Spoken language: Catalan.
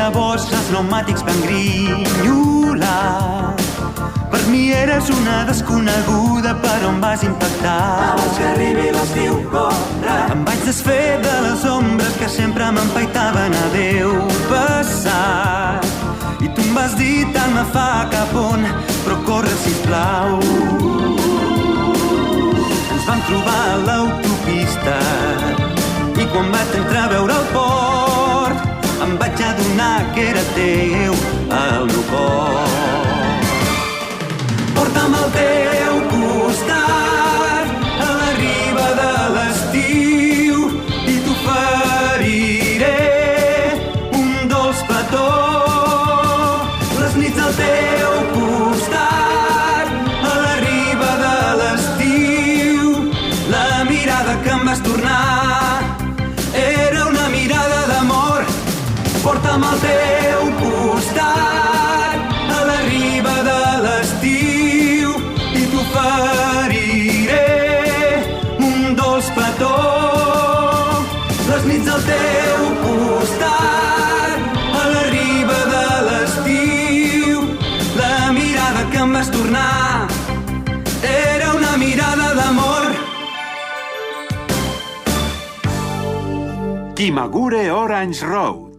llavors els pneumàtics van grinyolar. Per mi eres una desconeguda, per on vas impactar. Abans que arribi l'estiu, corre. Em vaig desfer de les ombres que sempre m'empaitaven. Adéu, passat. I tu em vas dir tant me fa cap on, però corre, sisplau. Ens vam trobar a l'autopista i quan vaig entrar a veure el port em vaig adonar que era teu el meu cor. Porta'm al teu costat a la riba de l'estiu i t'oferiré un dolç petó. Les nits al teu costat a la riba de l'estiu. La mirada que em vas tornar era una mirada d'amor. Porta'm al teu costat a la riba de l'estiu i t'oferiré un dolç petó. Les nits al teu costat a la riba de l'estiu. La mirada que em vas tornar era una mirada d'amor. Kimagure Orange Road.